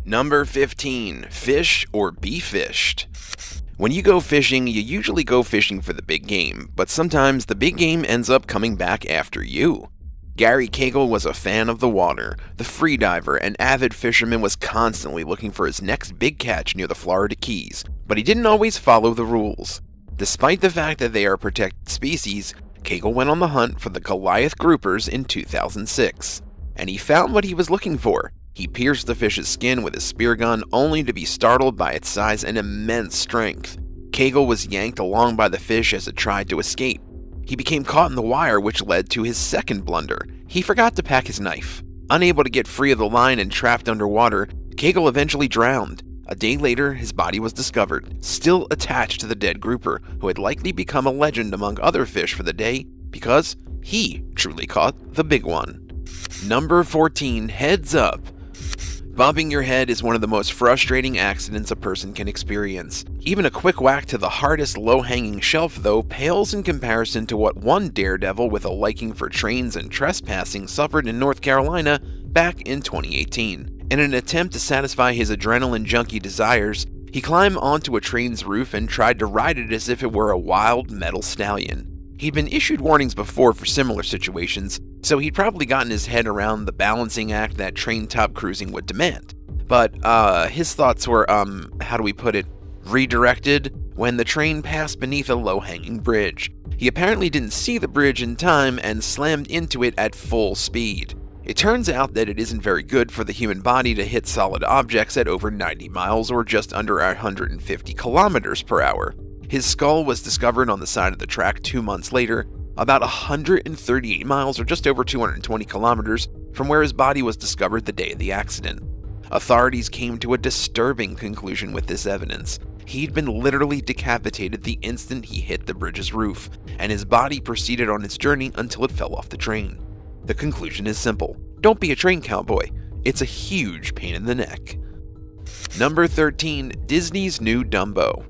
Number 15. Fish or be fished. When you go fishing, you usually go fishing for the big game, but sometimes the big game ends up coming back after you. Gary Cagle was a fan of the water. The freediver and avid fisherman was constantly looking for his next big catch near the Florida Keys, but he didn't always follow the rules. Despite the fact that they are protected species, Cagle went on the hunt for the Goliath groupers in 2006, and he found what he was looking for. He pierced the fish's skin with his spear gun, only to be startled by its size and immense strength. Cagle was yanked along by the fish as it tried to escape. He became caught in the wire, which led to his second blunder. He forgot to pack his knife. Unable to get free of the line and trapped underwater, Cagle eventually drowned. A day later, his body was discovered, still attached to the dead grouper, who had likely become a legend among other fish for the day because he truly caught the big one. Number 14. Heads up. Bumping your head is one of the most frustrating accidents a person can experience. Even a quick whack to the hardest low-hanging shelf, though, pales in comparison to what one daredevil with a liking for trains and trespassing suffered in North Carolina back in 2018. In an attempt to satisfy his adrenaline junkie desires, he climbed onto a train's roof and tried to ride it as if it were a wild metal stallion. He'd been issued warnings before for similar situations, so he'd probably gotten his head around the balancing act that train top cruising would demand. But his thoughts were, how do we put it, redirected when the train passed beneath a low-hanging bridge. He apparently didn't see the bridge in time and slammed into it at full speed. It turns out that it isn't very good for the human body to hit solid objects at over 90 miles or just under 150 kilometers per hour. His skull was discovered on the side of the track 2 months later, about 138 miles or just over 220 kilometers from where his body was discovered the day of the accident. Authorities came to a disturbing conclusion with this evidence. He'd been literally decapitated the instant he hit the bridge's roof, and his body proceeded on its journey until it fell off the train. The conclusion is simple. Don't be a train cowboy. It's a huge pain in the neck. Number 13. Disney's new Dumbo.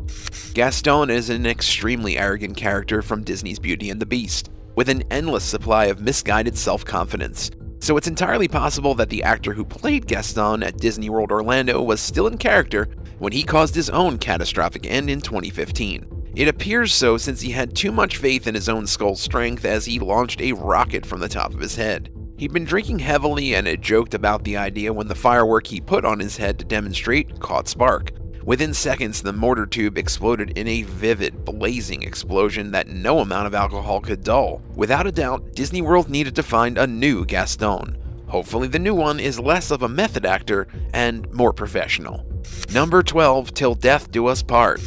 Gaston is an extremely arrogant character from Disney's Beauty and the Beast, with an endless supply of misguided self-confidence. So it's entirely possible that the actor who played Gaston at Disney World Orlando was still in character when he caused his own catastrophic end in 2015. It appears so since he had too much faith in his own skull's strength as he launched a rocket from the top of his head. He'd been drinking heavily and had joked about the idea when the firework he put on his head to demonstrate caught spark. Within seconds, the mortar tube exploded in a vivid, blazing explosion that no amount of alcohol could dull. Without a doubt, Disney World needed to find a new Gaston. Hopefully the new one is less of a method actor and more professional. Number 12. Till Death Do Us Part.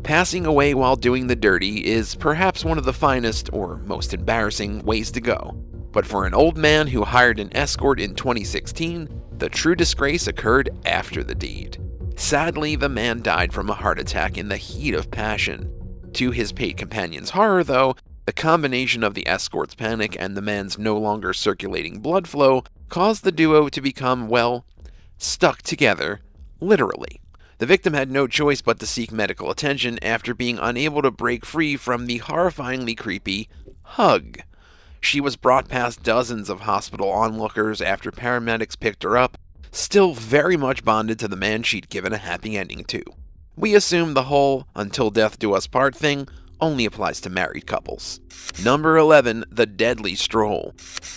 Passing away while doing the dirty is perhaps one of the finest, or most embarrassing, ways to go. But for an old man who hired an escort in 2016, the true disgrace occurred after the deed. Sadly, the man died from a heart attack in the heat of passion. To his paid companion's horror, though, the combination of the escort's panic and the man's no longer circulating blood flow caused the duo to become, well, stuck together, literally. The victim had no choice but to seek medical attention after being unable to break free from the horrifyingly creepy hug. She was brought past dozens of hospital onlookers after paramedics picked her up, still very much bonded to the man she'd given a happy ending to. We assume the whole "until death do us part" thing only applies to married couples. Number 11. The Deadly Stroll.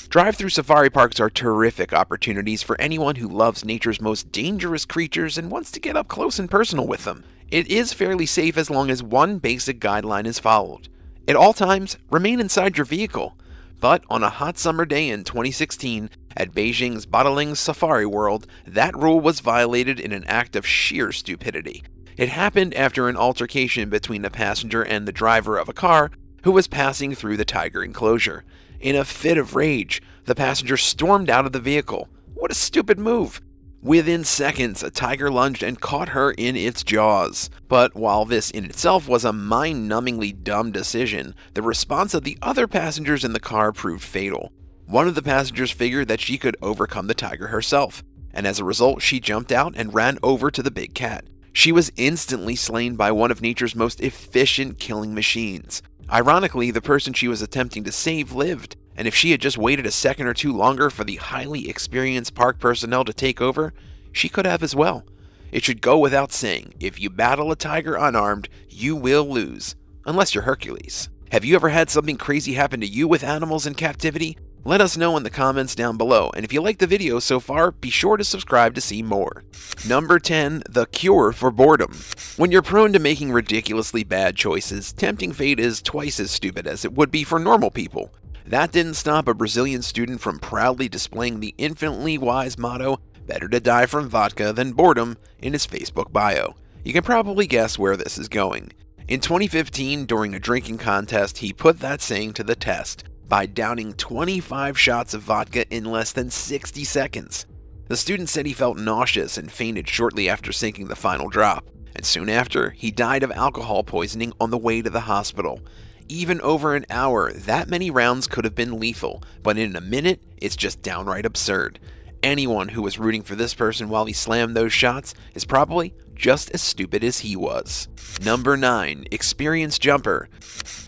Drive-through safari parks are terrific opportunities for anyone who loves nature's most dangerous creatures and wants to get up close and personal with them. It is fairly safe as long as one basic guideline is followed. At all times, remain inside your vehicle. But on a hot summer day in 2016, at Beijing's Badaling Safari World, that rule was violated in an act of sheer stupidity. It happened after an altercation between a passenger and the driver of a car who was passing through the tiger enclosure. In a fit of rage, the passenger stormed out of the vehicle. What a stupid move! Within seconds, a tiger lunged and caught her in its jaws. But while this in itself was a mind-numbingly dumb decision, the response of the other passengers in the car proved fatal. One of the passengers figured that she could overcome the tiger herself, and as a result, she jumped out and ran over to the big cat. She was instantly slain by one of nature's most efficient killing machines. Ironically, the person she was attempting to save lived, and if she had just waited a second or two longer for the highly experienced park personnel to take over, she could have as well. It should go without saying, if you battle a tiger unarmed, you will lose. Unless you're Hercules. Have you ever had something crazy happen to you with animals in captivity? Let us know in the comments down below, and if you like the video so far, be sure to subscribe to see more. Number 10. The cure for boredom. When you're prone to making ridiculously bad choices, tempting fate is twice as stupid as it would be for normal people. That didn't stop a Brazilian student from proudly displaying the infinitely wise motto, "Better to die from vodka than boredom," in his Facebook bio. You can probably guess where this is going. In 2015, during a drinking contest, he put that saying to the test by downing 25 shots of vodka in less than 60 seconds. The student said he felt nauseous and fainted shortly after sinking the final drop, and soon after, he died of alcohol poisoning on the way to the hospital. Even over an hour, that many rounds could have been lethal, but in a minute, it's just downright absurd. Anyone who was rooting for this person while he slammed those shots is probably just as stupid as he was. Number 9. Experienced jumper.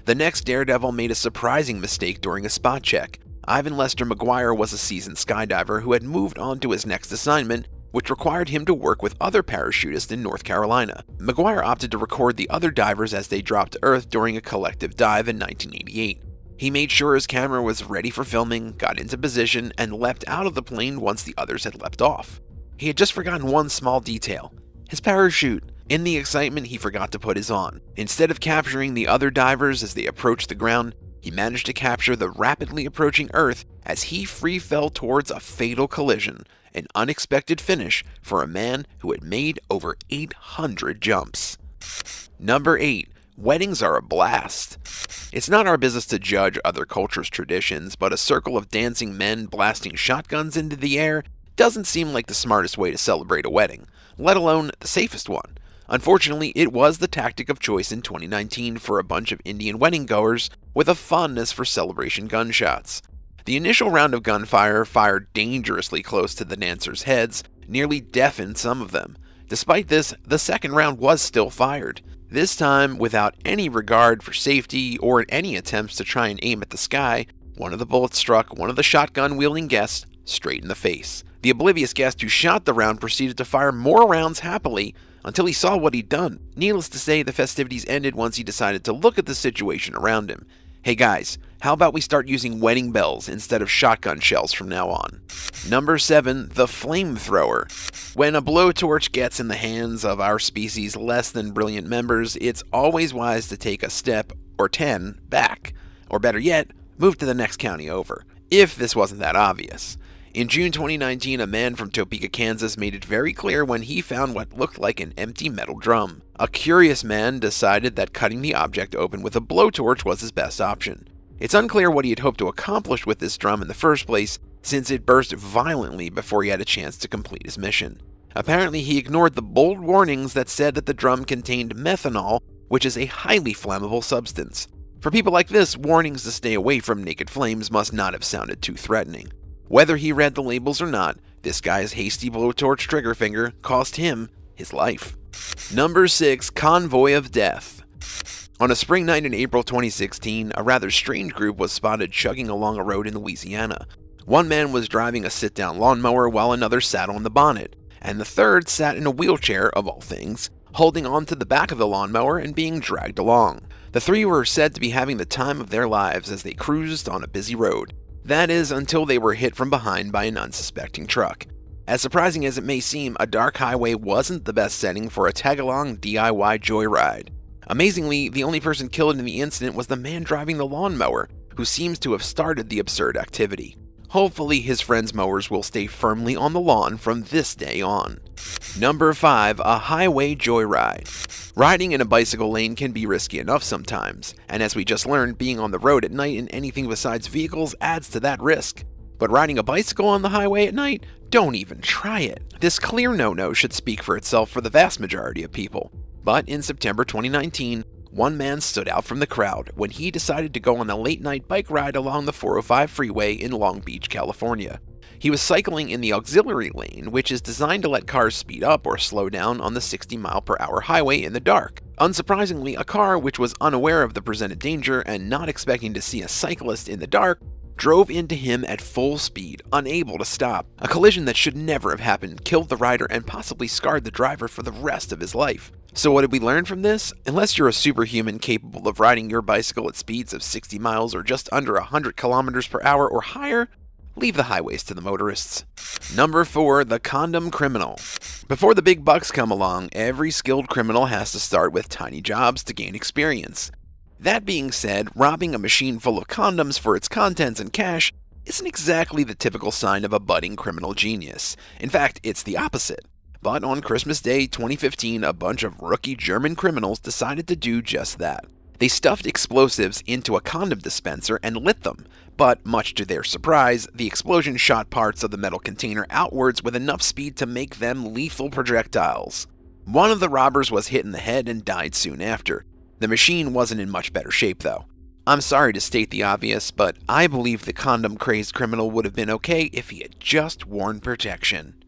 The next daredevil made a surprising mistake during a spot check. Ivan Lester McGuire was a seasoned skydiver who had moved on to his next assignment, which required him to work with other parachutists in North Carolina. McGuire opted to record the other divers as they dropped to Earth during a collective dive in 1988. He made sure his camera was ready for filming, got into position, and leapt out of the plane once the others had leapt off. He had just forgotten one small detail: his parachute. In the excitement, he forgot to put his on. Instead of capturing the other divers as they approached the ground, he managed to capture the rapidly approaching Earth as he free fell towards a fatal collision, an unexpected finish for a man who had made over 800 jumps. Number 8. Weddings are a blast. It's not our business to judge other cultures' traditions, but a circle of dancing men blasting shotguns into the air doesn't seem like the smartest way to celebrate a wedding, let alone the safest one. Unfortunately, it was the tactic of choice in 2019 for a bunch of Indian wedding goers with a fondness for celebration gunshots. The initial round of gunfire, fired dangerously close to the dancers' heads, nearly deafened some of them. Despite this, the second round was still fired, this time without any regard for safety or any attempts to try and aim at the sky. One of the bullets struck one of the shotgun-wielding guests straight in the face. The oblivious guest who shot the round proceeded to fire more rounds happily until he saw what he'd done. Needless to say, the festivities ended once he decided to look at the situation around him. Hey guys, how about we start using wedding bells instead of shotgun shells from now on? Number 7. The flamethrower. When a blowtorch gets in the hands of our species' less than brilliant members, it's always wise to take a step, or 10, back. Or better yet, move to the next county over. If this wasn't that obvious. In June 2019, a man from Topeka, Kansas made it very clear when he found what looked like an empty metal drum. A curious man decided that cutting the object open with a blowtorch was his best option. It's unclear what he had hoped to accomplish with this drum in the first place, since it burst violently before he had a chance to complete his mission. Apparently, he ignored the bold warnings that said that the drum contained methanol, which is a highly flammable substance. For people like this, warnings to stay away from naked flames must not have sounded too threatening. Whether he read the labels or not, this guy's hasty blowtorch trigger finger cost him his life. Number 6. Convoy of Death. On a spring night in April 2016, a rather strange group was spotted chugging along a road in Louisiana. One man was driving a sit-down lawnmower while another sat on the bonnet, and the third sat in a wheelchair, of all things, holding onto the back of the lawnmower and being dragged along. The three were said to be having the time of their lives as they cruised on a busy road. That is, until they were hit from behind by an unsuspecting truck. As surprising as it may seem, a dark highway wasn't the best setting for a tag-along DIY joyride. Amazingly, the only person killed in the incident was the man driving the lawnmower, who seems to have started the absurd activity. Hopefully his friends' mowers will stay firmly on the lawn from this day on. Number 5. A highway joyride. Riding in a bicycle lane can be risky enough sometimes, and as we just learned, being on the road at night in anything besides vehicles adds to that risk. But riding a bicycle on the highway at night? Don't even try it. This clear no-no should speak for itself for the vast majority of people. But in September 2019, one man stood out from the crowd when he decided to go on a late-night bike ride along the 405 freeway in Long Beach, California. He was cycling in the auxiliary lane, which is designed to let cars speed up or slow down on the 60-mile-per-hour highway in the dark. Unsurprisingly, a car which was unaware of the presented danger and not expecting to see a cyclist in the dark drove into him at full speed, unable to stop. A collision that should never have happened killed the rider and possibly scarred the driver for the rest of his life. So what did we learn from this? Unless you're a superhuman capable of riding your bicycle at speeds of 60 miles or just under 100 kilometers per hour or higher, leave the highways to the motorists. Number 4, the condom criminal. Before the big bucks come along, every skilled criminal has to start with tiny jobs to gain experience. That being said, robbing a machine full of condoms for its contents and cash isn't exactly the typical sign of a budding criminal genius. In fact, it's the opposite. But on Christmas Day 2015, a bunch of rookie German criminals decided to do just that. They stuffed explosives into a condom dispenser and lit them, but much to their surprise, the explosion shot parts of the metal container outwards with enough speed to make them lethal projectiles. One of the robbers was hit in the head and died soon after. The machine wasn't in much better shape though. I'm sorry to state the obvious, but I believe the condom-crazed criminal would have been okay if he had just worn protection.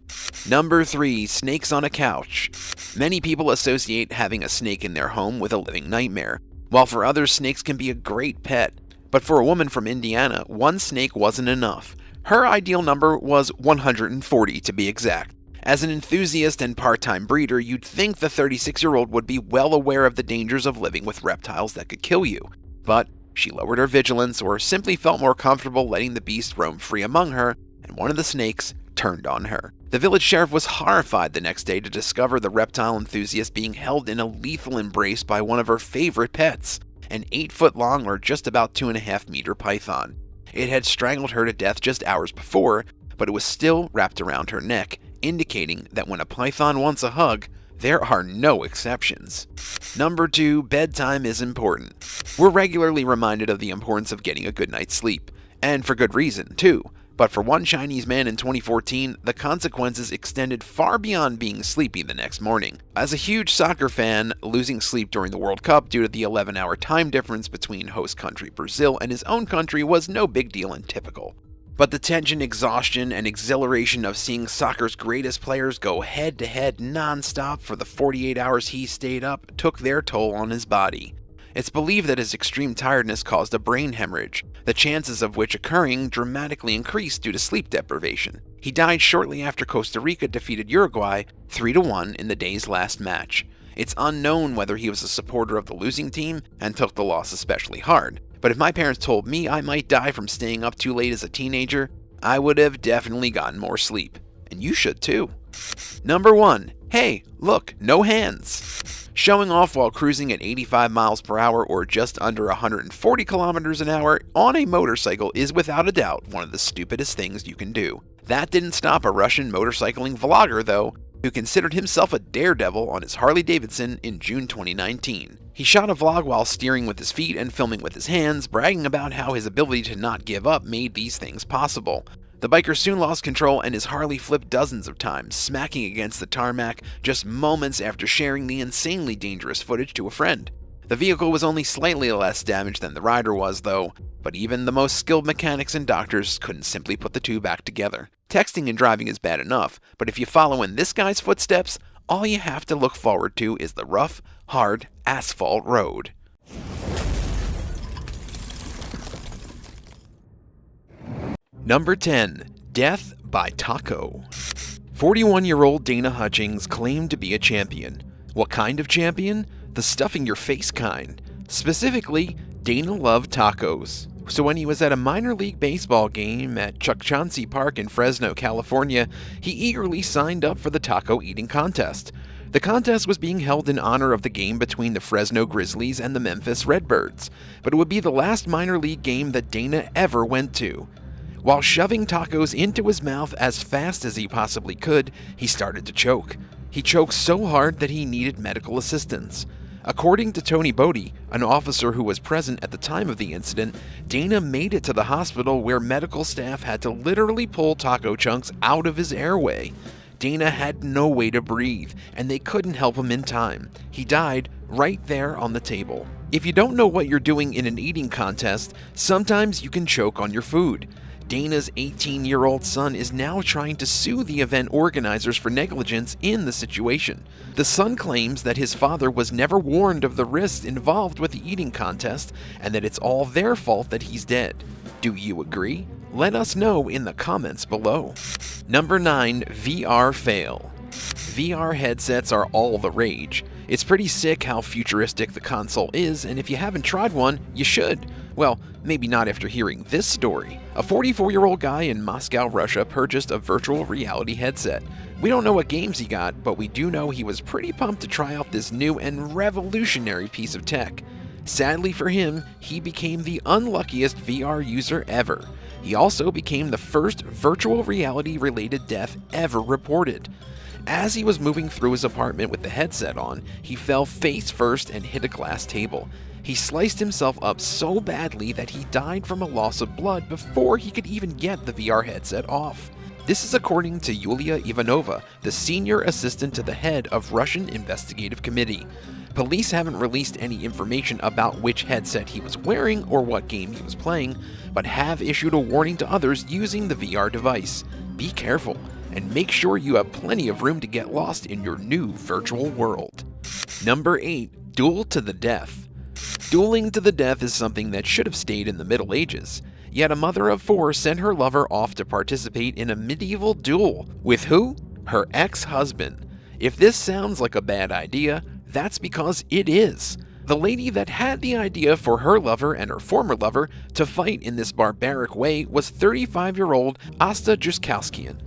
Number 3, snakes on a couch. Many people associate having a snake in their home with a living nightmare, while for others snakes can be a great pet. But for a woman from Indiana, one snake wasn't enough. Her ideal number was 140 to be exact. As an enthusiast and part-time breeder, you'd think the 36-year-old would be well aware of the dangers of living with reptiles that could kill you. But she lowered her vigilance or simply felt more comfortable letting the beast roam free among her, and one of the snakes turned on her. The village sheriff was horrified the next day to discover the reptile enthusiast being held in a lethal embrace by one of her favorite pets, an 8-foot-long or just about 2.5-meter python. It had strangled her to death just hours before, but it was still wrapped around her neck, indicating that when a python wants a hug, there are no exceptions. Number 2, bedtime is important. We're regularly reminded of the importance of getting a good night's sleep, and for good reason, too. But for one Chinese man in 2014, the consequences extended far beyond being sleepy the next morning. As a huge soccer fan, losing sleep during the World Cup due to the 11-hour time difference between host country Brazil and his own country was no big deal and typical. But the tension, exhaustion, and exhilaration of seeing soccer's greatest players go head-to-head non-stop for the 48 hours he stayed up took their toll on his body. It's believed that his extreme tiredness caused a brain hemorrhage, the chances of which occurring dramatically increased due to sleep deprivation. He died shortly after Costa Rica defeated Uruguay 3-1 in the day's last match. It's unknown whether he was a supporter of the losing team and took the loss especially hard, but if my parents told me I might die from staying up too late as a teenager, I would have definitely gotten more sleep. And you should too. Number 1. Hey, look, no hands. Showing off while cruising at 85 miles per hour or just under 140 kilometers an hour on a motorcycle is without a doubt one of the stupidest things you can do. That didn't stop a Russian motorcycling vlogger, though, who considered himself a daredevil on his Harley-Davidson in June 2019. He shot a vlog while steering with his feet and filming with his hands, bragging about how his ability to not give up made these things possible. The biker soon lost control and his Harley flipped dozens of times, smacking against the tarmac just moments after sharing the insanely dangerous footage to a friend. The vehicle was only slightly less damaged than the rider was, though, but even the most skilled mechanics and doctors couldn't simply put the two back together. Texting and driving is bad enough, but if you follow in this guy's footsteps, all you have to look forward to is the rough, hard asphalt road. Number 10. Death by Taco. 41-year-old Dana Hutchings claimed to be a champion. What kind of champion? The stuffing your face kind. Specifically, Dana loved tacos. So when he was at a minor league baseball game at Chuck Chauncey Park in Fresno, California, he eagerly signed up for the taco eating contest. The contest was being held in honor of the game between the Fresno Grizzlies and the Memphis Redbirds, but it would be the last minor league game that Dana ever went to. While shoving tacos into his mouth as fast as he possibly could, he started to choke. He choked so hard that he needed medical assistance. According to Tony Bodie, an officer who was present at the time of the incident, Dana made it to the hospital where medical staff had to literally pull taco chunks out of his airway. Dana had no way to breathe, and they couldn't help him in time. He died right there on the table. If you don't know what you're doing in an eating contest, sometimes you can choke on your food. Dana's 18-year-old son is now trying to sue the event organizers for negligence in the situation. The son claims that his father was never warned of the risks involved with the eating contest and that it's all their fault that he's dead. Do you agree? Let us know in the comments below. Number 9. VR fail. VR headsets are all the rage. It's pretty sick how futuristic the console is, and if you haven't tried one, you should. Well, maybe not after hearing this story. A 44-year-old guy in Moscow, Russia purchased a virtual reality headset. We don't know what games he got, but we do know he was pretty pumped to try out this new and revolutionary piece of tech. Sadly for him, he became the unluckiest VR user ever. He also became the first virtual reality-related death ever reported. As he was moving through his apartment with the headset on, he fell face first and hit a glass table. He sliced himself up so badly that he died from a loss of blood before he could even get the VR headset off. This is according to Yulia Ivanova, the senior assistant to the head of Russian Investigative Committee. Police haven't released any information about which headset he was wearing or what game he was playing, but have issued a warning to others using the VR device. Be careful, and make sure you have plenty of room to get lost in your new virtual world. Number 8. Duel to the death. Dueling to the death is something that should have stayed in the Middle Ages. Yet a mother of 4 sent her lover off to participate in a medieval duel. With who? Her ex-husband. If this sounds like a bad idea, that's because it is. The lady that had the idea for her lover and her former lover to fight in this barbaric way was 35-year-old Asta Juskowskian.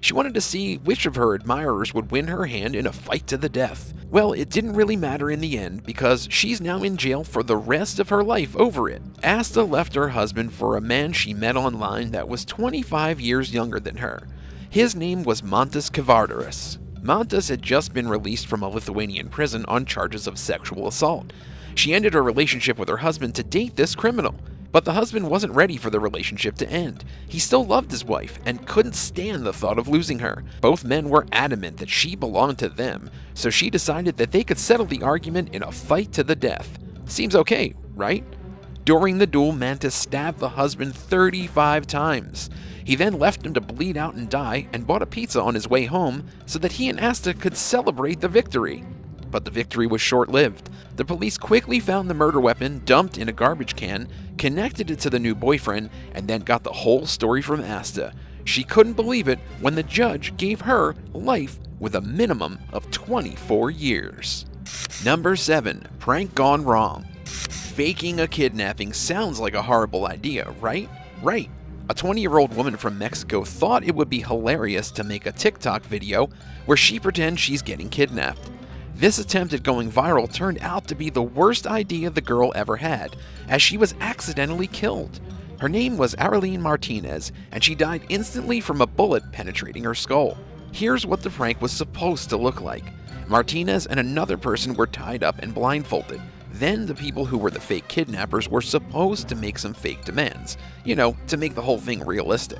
She wanted to see which of her admirers would win her hand in a fight to the death. Well, it didn't really matter in the end because she's now in jail for the rest of her life over it. Asta left her husband for a man she met online that was 25 years younger than her. His name was Mantas Kvardaras. Mantas had just been released from a Lithuanian prison on charges of sexual assault. She ended her relationship with her husband to date this criminal. But the husband wasn't ready for the relationship to end. He still loved his wife and couldn't stand the thought of losing her. Both men were adamant that she belonged to them, so she decided that they could settle the argument in a fight to the death. Seems okay, right? During the duel, Mantas stabbed the husband 35 times. He then left him to bleed out and die and bought a pizza on his way home so that he and Asta could celebrate the victory. But the victory was short-lived. The police quickly found the murder weapon dumped in a garbage can, connected it to the new boyfriend, and then got the whole story from Asta. She couldn't believe it when the judge gave her life with a minimum of 24 years. Number 7. Prank gone wrong. Faking a kidnapping sounds like a horrible idea, right? Right. A 20-year-old woman from Mexico thought it would be hilarious to make a TikTok video where she pretends she's getting kidnapped. This attempt at going viral turned out to be the worst idea the girl ever had, as she was accidentally killed. Her name was Arlene Martinez, and she died instantly from a bullet penetrating her skull. Here's what the prank was supposed to look like. Martinez and another person were tied up and blindfolded. Then the people who were the fake kidnappers were supposed to make some fake demands, to make the whole thing realistic.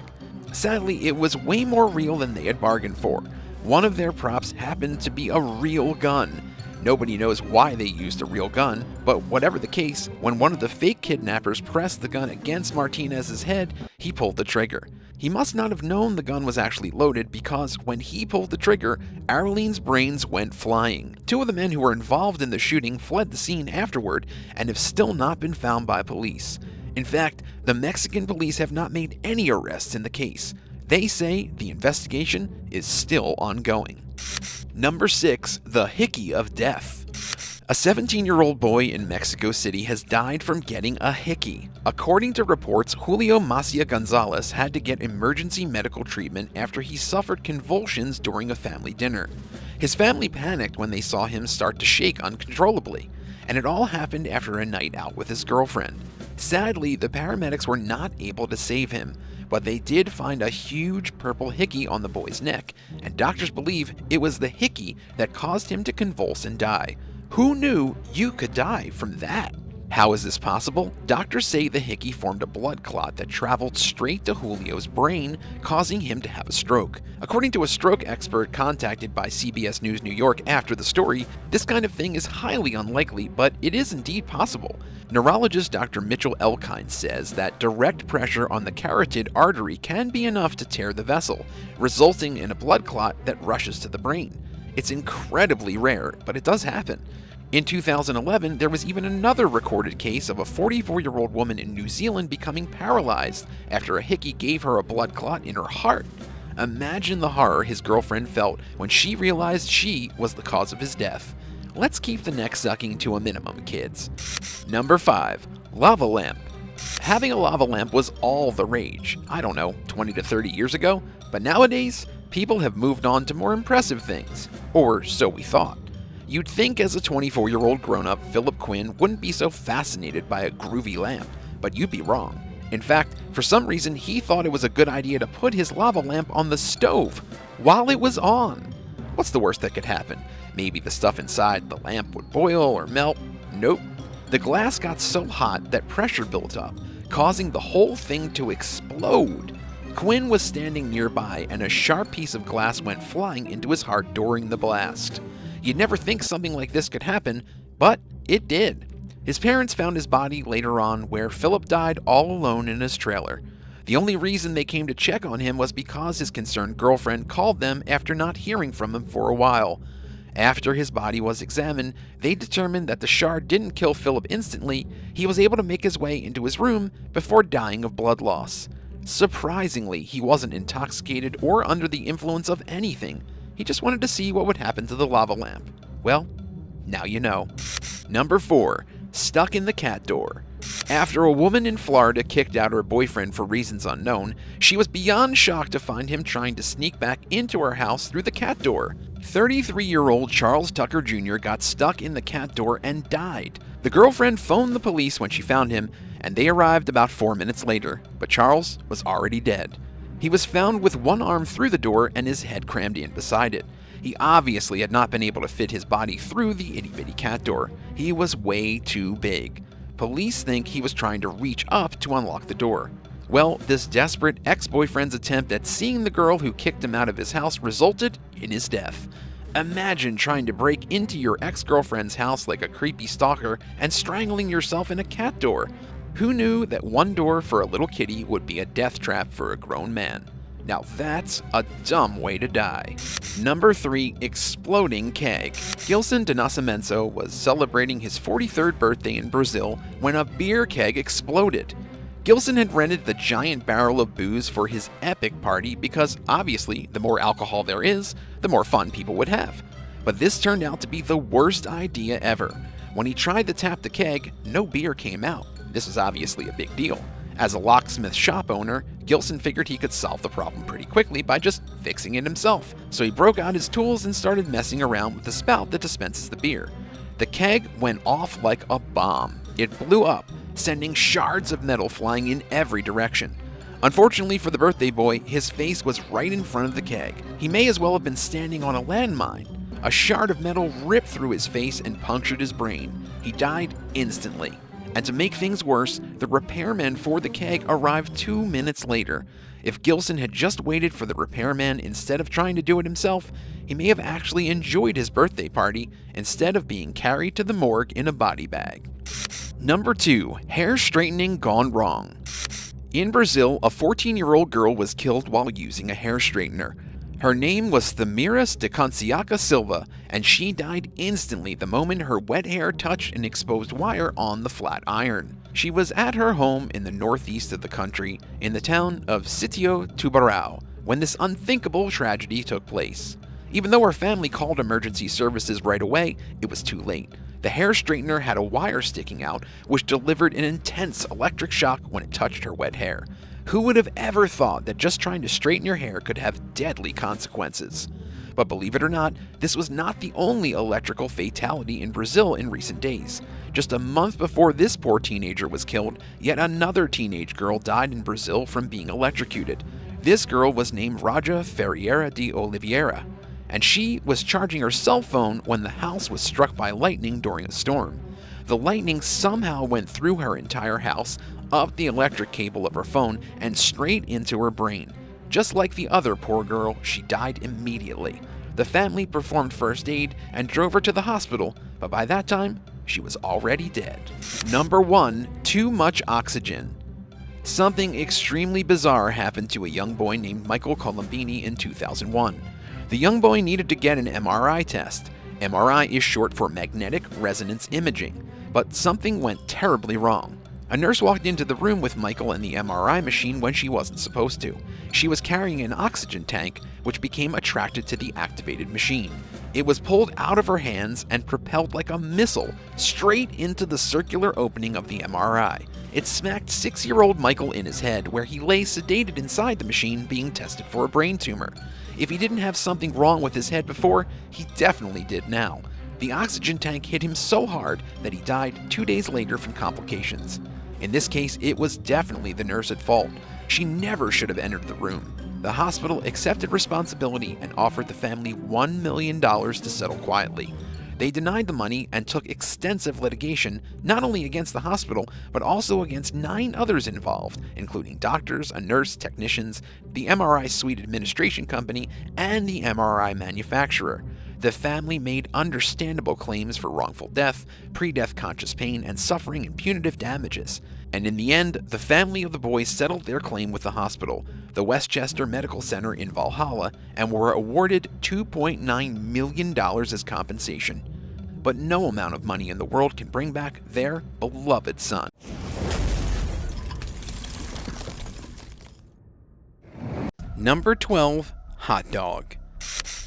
Sadly, it was way more real than they had bargained for. One of their props happened to be a real gun. Nobody knows why they used a real gun, but whatever the case, when one of the fake kidnappers pressed the gun against Martinez's head, he pulled the trigger. He must not have known the gun was actually loaded because when he pulled the trigger, Arlene's brains went flying. 2 of the men who were involved in the shooting fled the scene afterward and have still not been found by police. In fact, the Mexican police have not made any arrests in the case. They say the investigation is still ongoing. Number 6. The Hickey of Death. A 17-year-old boy in Mexico City has died from getting a hickey. According to reports, Julio Macia Gonzalez had to get emergency medical treatment after he suffered convulsions during a family dinner. His family panicked when they saw him start to shake uncontrollably, and it all happened after a night out with his girlfriend. Sadly, the paramedics were not able to save him, but they did find a huge purple hickey on the boy's neck, and doctors believe it was the hickey that caused him to convulse and die. Who knew you could die from that? How is this possible? Doctors say the hickey formed a blood clot that traveled straight to Julio's brain, causing him to have a stroke. According to a stroke expert contacted by CBS News New York after the story, this kind of thing is highly unlikely, but it is indeed possible. Neurologist Dr. Mitchell Elkind says that direct pressure on the carotid artery can be enough to tear the vessel, resulting in a blood clot that rushes to the brain. It's incredibly rare, but it does happen. In 2011, there was even another recorded case of a 44-year-old woman in New Zealand becoming paralyzed after a hickey gave her a blood clot in her heart. Imagine the horror his girlfriend felt when she realized she was the cause of his death. Let's keep the neck sucking to a minimum, kids. Number 5. Lava lamp. Having a lava lamp was all the rage, I don't know, 20 to 30 years ago, but nowadays, people have moved on to more impressive things. Or so we thought. You'd think as a 24-year-old grown-up, Philip Quinn wouldn't be so fascinated by a groovy lamp, but you'd be wrong. In fact, for some reason, he thought it was a good idea to put his lava lamp on the stove while it was on. What's the worst that could happen? Maybe the stuff inside the lamp would boil or melt? Nope. The glass got so hot that pressure built up, causing the whole thing to explode. Quinn was standing nearby and a sharp piece of glass went flying into his heart during the blast. You'd never think something like this could happen, but it did. His parents found his body later on where Philip died all alone in his trailer. The only reason they came to check on him was because his concerned girlfriend called them after not hearing from him for a while. After his body was examined, they determined that the shard didn't kill Philip instantly. He was able to make his way into his room before dying of blood loss. Surprisingly, he wasn't intoxicated or under the influence of anything. He just wanted to see what would happen to the lava lamp. Well, now you know. Number 4. Stuck in the cat door. After a woman in Florida kicked out her boyfriend for reasons unknown, she was beyond shocked to find him trying to sneak back into her house through the cat door. 33-year-old Charles Tucker Jr. got stuck in the cat door and died. The girlfriend phoned the police when she found him, and they arrived about 4 minutes later, but Charles was already dead. He was found with one arm through the door and his head crammed in beside it. He obviously had not been able to fit his body through the itty-bitty cat door. He was way too big. Police think he was trying to reach up to unlock the door. Well, this desperate ex-boyfriend's attempt at seeing the girl who kicked him out of his house resulted in his death. Imagine trying to break into your ex-girlfriend's house like a creepy stalker and strangling yourself in a cat door. Who knew that one door for a little kitty would be a death trap for a grown man? Now that's a dumb way to die. Number 3. Exploding keg. Gilson de Nascimento was celebrating his 43rd birthday in Brazil when a beer keg exploded. Gilson had rented the giant barrel of booze for his epic party because obviously the more alcohol there is, the more fun people would have. But this turned out to be the worst idea ever. When he tried to tap the keg, no beer came out. This was obviously a big deal. As a locksmith shop owner, Gilson figured he could solve the problem pretty quickly by just fixing it himself. So he broke out his tools and started messing around with the spout that dispenses the beer. The keg went off like a bomb. It blew up, sending shards of metal flying in every direction. Unfortunately for the birthday boy, his face was right in front of the keg. He may as well have been standing on a landmine. A shard of metal ripped through his face and punctured his brain. He died instantly. And to make things worse, the repairman for the keg arrived 2 minutes later. If Gilson had just waited for the repairman instead of trying to do it himself, he may have actually enjoyed his birthday party instead of being carried to the morgue in a body bag. Number 2. Hair straightening gone wrong. In Brazil, a 14-year-old girl was killed while using a hair straightener. Her name was Thamiris de Conciaca Silva, and she died instantly the moment her wet hair touched an exposed wire on the flat iron. She was at her home in the northeast of the country, in the town of Sítio Tubarão, when this unthinkable tragedy took place. Even though her family called emergency services right away, it was too late. The hair straightener had a wire sticking out, which delivered an intense electric shock when it touched her wet hair. Who would have ever thought that just trying to straighten your hair could have deadly consequences? But believe it or not, this was not the only electrical fatality in Brazil in recent days. Just a month before this poor teenager was killed, yet another teenage girl died in Brazil from being electrocuted. This girl was named Raja Ferreira de Oliveira, and she was charging her cell phone when the house was struck by lightning during a storm. The lightning somehow went through her entire house, up the electric cable of her phone, and straight into her brain. Just like the other poor girl, she died immediately. The family performed first aid and drove her to the hospital, but by that time, she was already dead. Number 1. Too much oxygen. Something extremely bizarre happened to a young boy named Michael Colombini in 2001. The young boy needed to get an MRI test. MRI is short for magnetic resonance imaging, but something went terribly wrong. A nurse walked into the room with Michael and the MRI machine when she wasn't supposed to. She was carrying an oxygen tank, which became attracted to the activated machine. It was pulled out of her hands and propelled like a missile straight into the circular opening of the MRI. It smacked 6-year-old Michael in his head, where he lay sedated inside the machine being tested for a brain tumor. If he didn't have something wrong with his head before, he definitely did now. The oxygen tank hit him so hard that he died 2 days later from complications. In this case, it was definitely the nurse at fault. She never should have entered the room. The hospital accepted responsibility and offered the family $1 million to settle quietly. They denied the money and took extensive litigation, not only against the hospital, but also against 9 others involved, including doctors, a nurse, technicians, the MRI suite administration company, and the MRI manufacturer. The family made understandable claims for wrongful death, pre-death conscious pain and suffering, and punitive damages. And in the end, the family of the boys settled their claim with the hospital, the Westchester Medical Center in Valhalla, and were awarded $2.9 million as compensation. But no amount of money in the world can bring back their beloved son. Number 12. Hot dog.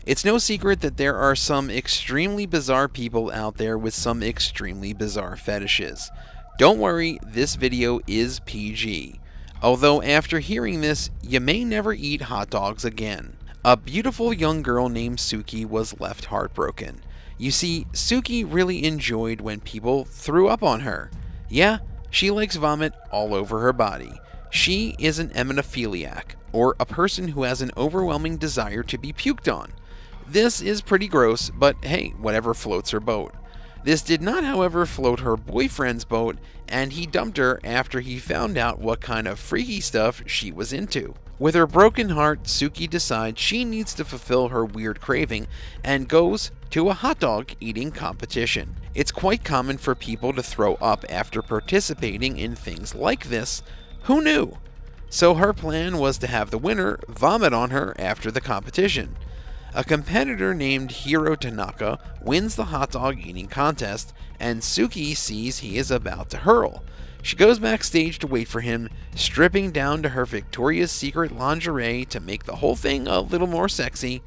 It's no secret that there are some extremely bizarre people out there with some extremely bizarre fetishes. Don't worry, this video is PG. Although after hearing this, you may never eat hot dogs again. A beautiful young girl named Suki was left heartbroken. You see, Suki really enjoyed when people threw up on her. Yeah, she likes vomit all over her body. She is an emetophiliac, or a person who has an overwhelming desire to be puked on. This is pretty gross, but hey, whatever floats her boat. This did not, however, float her boyfriend's boat, and he dumped her after he found out what kind of freaky stuff she was into. With her broken heart, Suki decides she needs to fulfill her weird craving and goes to a hot dog eating competition. It's quite common for people to throw up after participating in things like this. Who knew? So her plan was to have the winner vomit on her after the competition. A competitor named Hiro Tanaka wins the hot dog eating contest, and Suki sees he is about to hurl. She goes backstage to wait for him, stripping down to her Victoria's Secret lingerie to make the whole thing a little more sexy.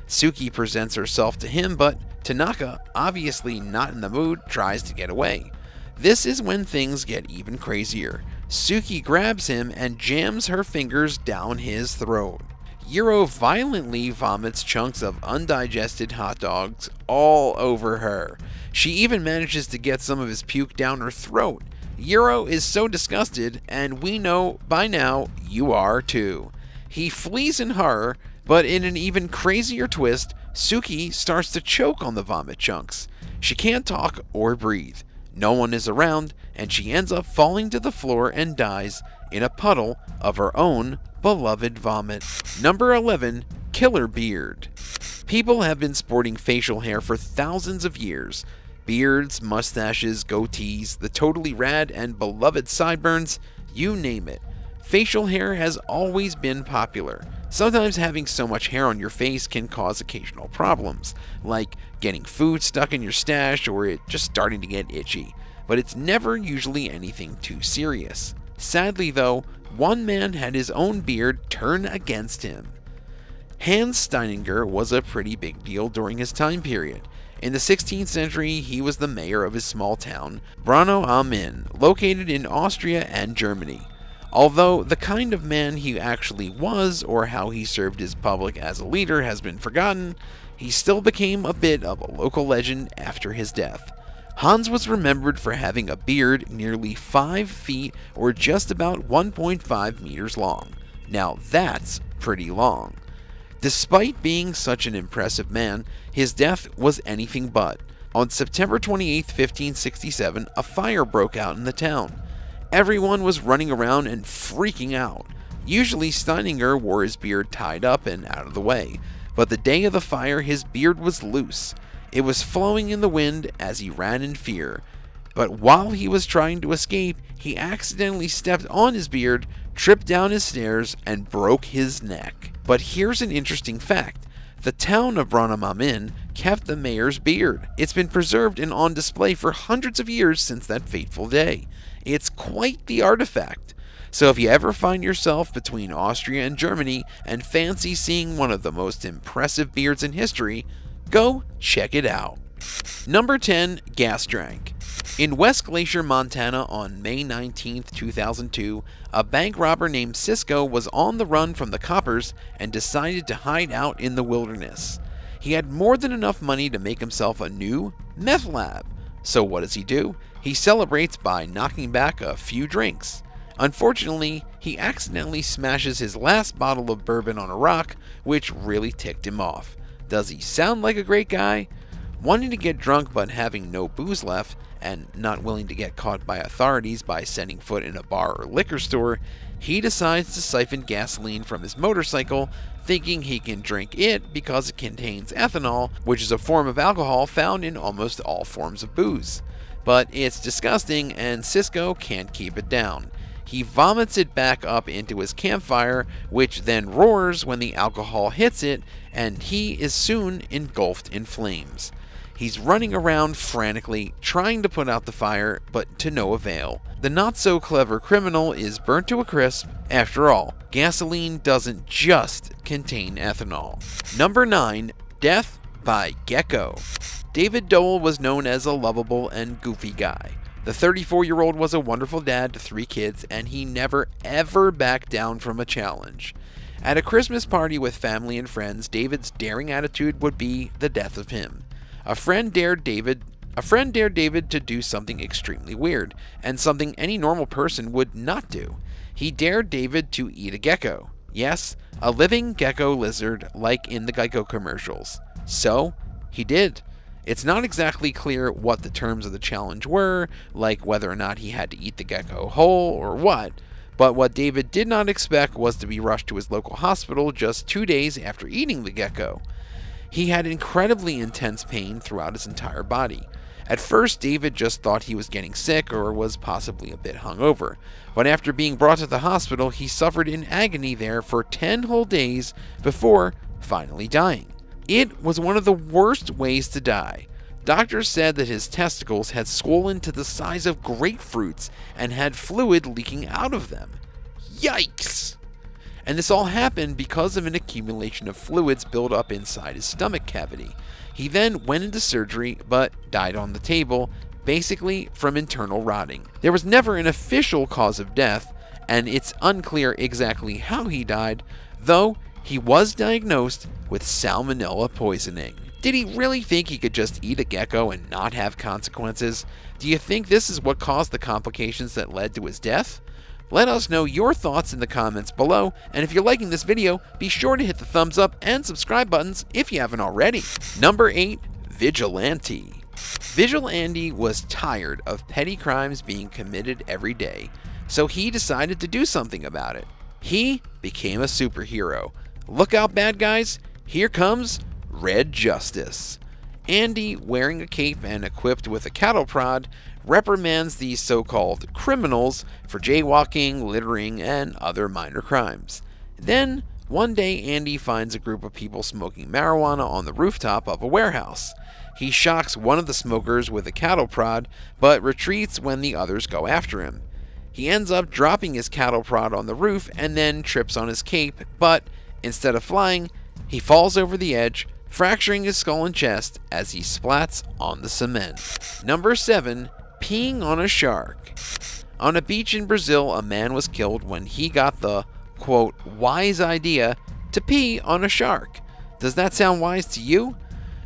Suki presents herself to him, but Tanaka, obviously not in the mood, tries to get away. This is when things get even crazier. Suki grabs him and jams her fingers down his throat. Hiro violently vomits chunks of undigested hot dogs all over her. She even manages to get some of his puke down her throat. Hiro is so disgusted, and we know by now you are too. He flees in horror, but in an even crazier twist, Suki starts to choke on the vomit chunks. She can't talk or breathe. No one is around, and she ends up falling to the floor and dies in a puddle of her own beloved vomit. Number 11. Killer beard. People have been sporting facial hair for thousands of years. Beards, mustaches, goatees, the totally rad and beloved sideburns, you name it. Facial hair has always been popular. Sometimes having so much hair on your face can cause occasional problems, like getting food stuck in your stash or it just starting to get itchy. But it's never usually anything too serious. Sadly though, one man had his own beard turn against him. Hans Steininger was a pretty big deal during his time period. In the 16th century, he was the mayor of his small town, Braunau am Inn, located in Austria and Germany. Although the kind of man he actually was, or how he served his public as a leader, has been forgotten, he still became a bit of a local legend after his death. Hans was remembered for having a beard nearly 5 feet or just about 1.5 meters long. Now that's pretty long. Despite being such an impressive man, his death was anything but. On September 28, 1567, a fire broke out in the town. Everyone was running around and freaking out. Usually Steininger wore his beard tied up and out of the way, but the day of the fire his beard was loose. It was flowing in the wind as he ran in fear. But while he was trying to escape, he accidentally stepped on his beard, tripped down his stairs, and broke his neck. But here's an interesting fact. The town of Braunau am Inn kept the mayor's beard. It's been preserved and on display for hundreds of years since that fateful day. It's quite the artifact. So if you ever find yourself between Austria and Germany and fancy seeing one of the most impressive beards in history, go check it out. Number 10. Gas Drank. In West Glacier, Montana on May 19, 2002, a bank robber named Cisco was on the run from the coppers and decided to hide out in the wilderness. He had more than enough money to make himself a new meth lab. So what does he do? He celebrates by knocking back a few drinks. Unfortunately, he accidentally smashes his last bottle of bourbon on a rock, which really ticked him off. Does he sound like a great guy? Wanting to get drunk but having no booze left, and not willing to get caught by authorities by setting foot in a bar or liquor store, he decides to siphon gasoline from his motorcycle, thinking he can drink it because it contains ethanol, which is a form of alcohol found in almost all forms of booze. But it's disgusting and Cisco can't keep it down. He vomits it back up into his campfire, which then roars when the alcohol hits it, and he is soon engulfed in flames. He's running around frantically, trying to put out the fire, but to no avail. The not-so-clever criminal is burnt to a crisp. After all, gasoline doesn't just contain ethanol. Number 9. Death by GECKO. David DUEL was known as a lovable and goofy guy. The 34-year-old was a wonderful dad to 3 kids, and he never ever backed down from a challenge. At a Christmas party with family and friends, David's daring attitude would be the death of him. A friend dared David to do something extremely weird, and something any normal person would not do. He dared David to eat a gecko. Yes, a living gecko lizard like in the GECKO commercials. So, he did. It's not exactly clear what the terms of the challenge were, like whether or not he had to eat the gecko whole or what David did not expect was to be rushed to his local hospital just 2 days after eating the gecko. He had incredibly intense pain throughout his entire body. At first, David just thought he was getting sick or was possibly a bit hungover, but after being brought to the hospital, he suffered in agony there for 10 whole days before finally dying. It was one of the worst ways to die. Doctors said that his testicles had swollen to the size of grapefruits and had fluid leaking out of them. Yikes! And this all happened because of an accumulation of fluids built up inside his stomach cavity. He then went into surgery, but died on the table, basically from internal rotting. There was never an official cause of death, and it's unclear exactly how he died, though he was diagnosed with salmonella poisoning. Did he really think he could just eat a gecko and not have consequences? Do you think this is what caused the complications that led to his death? Let us know your thoughts in the comments below, and if you're liking this video, be sure to hit the thumbs up and subscribe buttons if you haven't already. Number 8. Vigilante. Vigilante was tired of petty crimes being committed every day, so he decided to do something about it. He became a superhero. Look out, bad guys, here comes Red Justice. Andy, wearing a cape and equipped with a cattle prod, reprimands these so-called criminals for jaywalking, littering, and other minor crimes. Then, one day Andy finds a group of people smoking marijuana on the rooftop of a warehouse. He shocks one of the smokers with a cattle prod, but retreats when the others go after him. He ends up dropping his cattle prod on the roof and then trips on his cape, but instead of flying, he falls over the edge, fracturing his skull and chest as he splats on the cement. Number 7. Peeing on a shark. On a beach in Brazil, a man was killed when he got the, quote, wise idea to pee on a shark. Does that sound wise to you?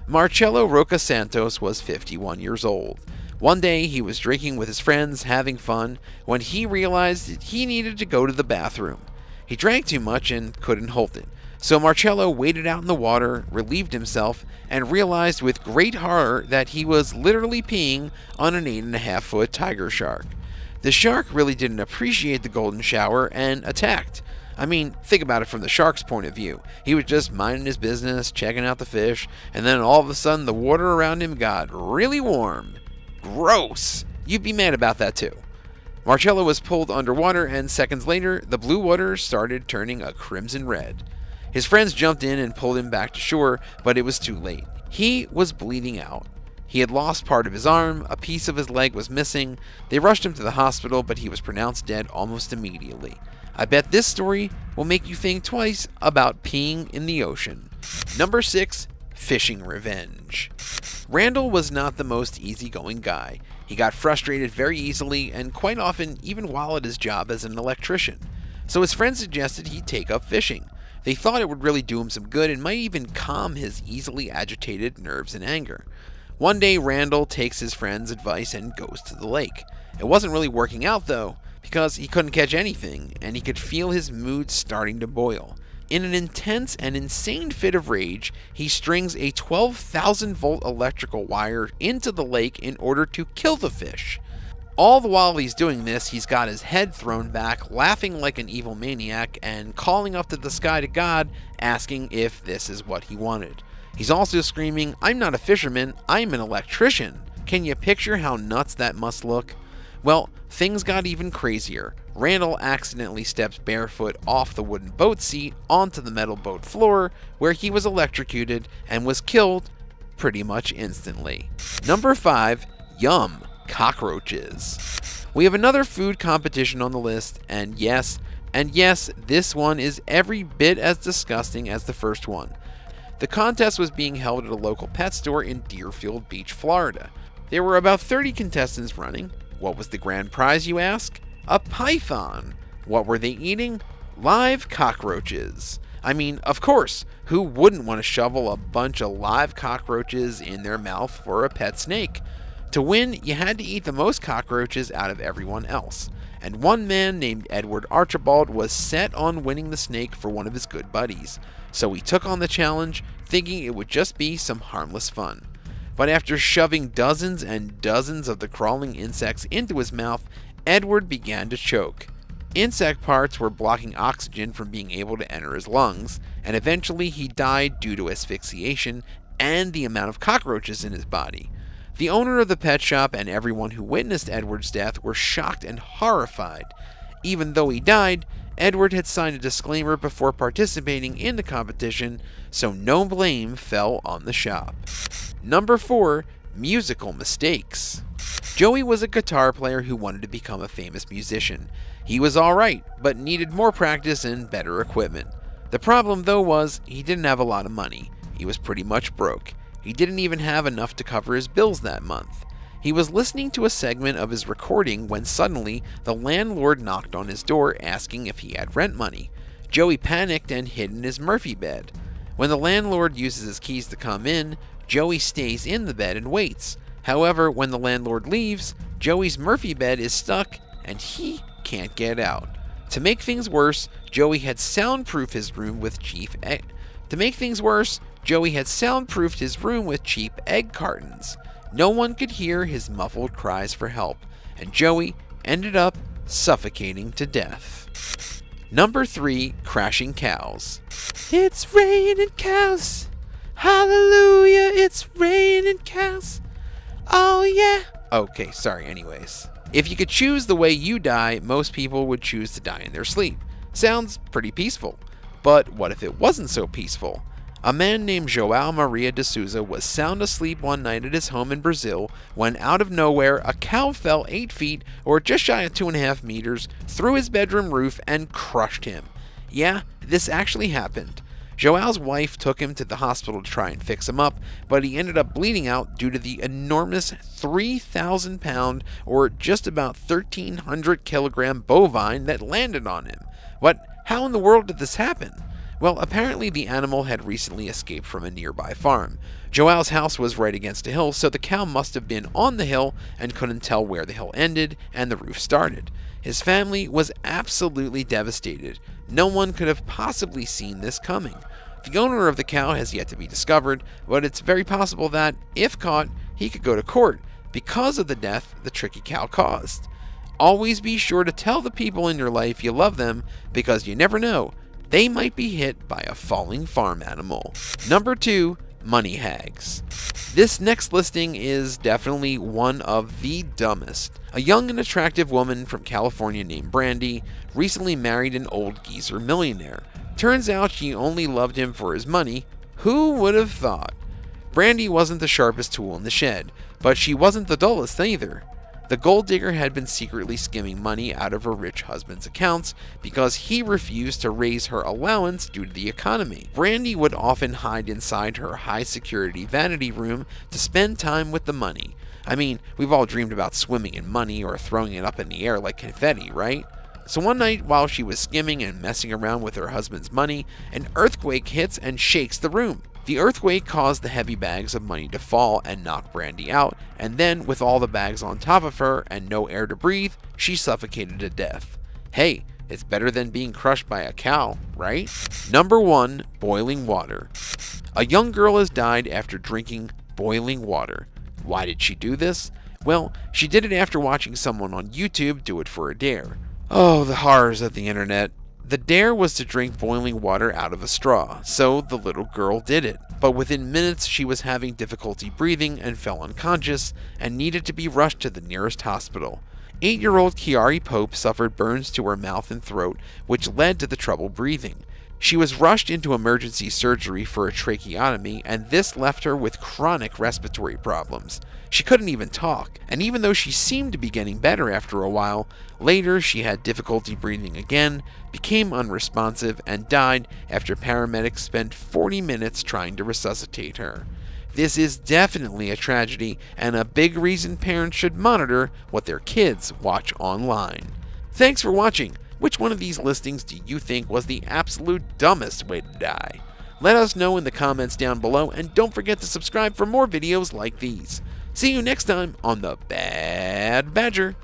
Marcelo Roca Santos was 51 years old. One day he was drinking with his friends, having fun, when he realized that he needed to go to the bathroom. He drank too much and couldn't hold it. So Marcelo waded out in the water, relieved himself, and realized with great horror that he was literally peeing on an 8.5-foot tiger shark. The shark really didn't appreciate the golden shower and attacked. I mean, think about it from the shark's point of view. He was just minding his business, checking out the fish, and then all of a sudden the water around him got really warm. Gross! You'd be mad about that too. Marcelo was pulled underwater, and seconds later, the blue water started turning a crimson red. His friends jumped in and pulled him back to shore, but it was too late. He was bleeding out. He had lost part of his arm, a piece of his leg was missing. They rushed him to the hospital, but he was pronounced dead almost immediately. I bet this story will make you think twice about peeing in the ocean. Number 6. Fishing revenge. Randall was not the most easygoing guy. He got frustrated very easily and quite often even while at his job as an electrician. So his friends suggested he take up fishing. They thought it would really do him some good and might even calm his easily agitated nerves and anger. One day, Randall takes his friend's advice and goes to the lake. It wasn't really working out though, because he couldn't catch anything and he could feel his mood starting to boil. In an intense and insane fit of rage, he strings a 12,000-volt electrical wire into the lake in order to kill the fish. All the while he's doing this, he's got his head thrown back, laughing like an evil maniac, and calling up to the sky to God, asking if this is what he wanted. He's also screaming, "I'm not a fisherman, I'm an electrician." Can you picture how nuts that must look? Well, things got even crazier. Randall accidentally steps barefoot off the wooden boat seat onto the metal boat floor, where he was electrocuted and was killed pretty much instantly. Number 5. Yum! Cockroaches. We have another food competition on the list, and yes, this one is every bit as disgusting as the first one. The contest was being held at a local pet store in Deerfield Beach, Florida. There were about 30 contestants running. What was the grand prize, you ask? A python. What were they eating? Live cockroaches. I mean, of course, who wouldn't want to shovel a bunch of live cockroaches in their mouth for a pet snake? To win, you had to eat the most cockroaches out of everyone else. And one man named Edward Archibald was set on winning the snake for one of his good buddies. So he took on the challenge, thinking it would just be some harmless fun. But after shoving dozens and dozens of the crawling insects into his mouth, Edward began to choke. Insect parts were blocking oxygen from being able to enter his lungs, and eventually he died due to asphyxiation and the amount of cockroaches in his body. The owner of the pet shop and everyone who witnessed Edward's death were shocked and horrified. Even though he died, Edward had signed a disclaimer before participating in the competition, so no blame fell on the shop. Number 4. Musical mistakes. Joey was a guitar player who wanted to become a famous musician. He was alright, but needed more practice and better equipment. The problem though was, he didn't have a lot of money. He was pretty much broke. He didn't even have enough to cover his bills that month. He was listening to a segment of his recording when suddenly the landlord knocked on his door asking if he had rent money. Joey panicked and hid in his Murphy bed. When the landlord uses his keys to come in, Joey stays in the bed and waits. However, when the landlord leaves, Joey's Murphy bed is stuck and he can't get out. To make things worse, Joey had soundproofed his room with cheap egg cartons. No one could hear his muffled cries for help, and Joey ended up suffocating to death. Number 3. Crashing cows. It's raining cows. Hallelujah, it's raining cows. Oh yeah. Okay, sorry, anyways. If you could choose the way you die, most people would choose to die in their sleep. Sounds pretty peaceful. But what if it wasn't so peaceful? A man named João Maria de Souza was sound asleep one night at his home in Brazil when out of nowhere a cow fell 8 feet, or just shy of 2.5 meters, through his bedroom roof and crushed him. Yeah, this actually happened. João's wife took him to the hospital to try and fix him up, but he ended up bleeding out due to the enormous 3,000-pound, or just about 1,300-kilogram bovine that landed on him. How in the world did this happen? Well, apparently the animal had recently escaped from a nearby farm. João's house was right against a hill, so the cow must have been on the hill and couldn't tell where the hill ended and the roof started. His family was absolutely devastated. No one could have possibly seen this coming. The owner of the cow has yet to be discovered, but it's very possible that, if caught, he could go to court because of the death the tricky cow caused. Always be sure to tell the people in your life you love them, because you never know, they might be hit by a falling farm animal. Number 2. Money hags. This next listing is definitely one of the dumbest. A young and attractive woman from California named Brandy recently married an old geezer millionaire. Turns out she only loved him for his money. Who would have thought? Brandy wasn't the sharpest tool in the shed, but she wasn't the dullest either. The gold digger had been secretly skimming money out of her rich husband's accounts because he refused to raise her allowance due to the economy. Brandy would often hide inside her high-security vanity room to spend time with the money. I mean, we've all dreamed about swimming in money or throwing it up in the air like confetti, right? So one night, while she was skimming and messing around with her husband's money, an earthquake hits and shakes the room. The earthquake caused the heavy bags of money to fall and knock Brandy out, and then, with all the bags on top of her and no air to breathe, she suffocated to death. Hey, it's better than being crushed by a cow, right? Number 1. Boiling water. A young girl has died after drinking boiling water. Why did she do this? Well, she did it after watching someone on YouTube do it for a dare. Oh, the horrors of the internet. The dare was to drink boiling water out of a straw, so the little girl did it. But within minutes, she was having difficulty breathing and fell unconscious and needed to be rushed to the nearest hospital. 8-year-old Kiari Pope suffered burns to her mouth and throat, which led to the trouble breathing. She was rushed into emergency surgery for a tracheotomy, and this left her with chronic respiratory problems. She couldn't even talk, and even though she seemed to be getting better after a while, later she had difficulty breathing again, became unresponsive, and died after paramedics spent 40 minutes trying to resuscitate her. This is definitely a tragedy, and a big reason parents should monitor what their kids watch online. Thanks for watching. Which one of these listings do you think was the absolute dumbest way to die? Let us know in the comments down below, and don't forget to subscribe for more videos like these. See you next time on the Bad Badger.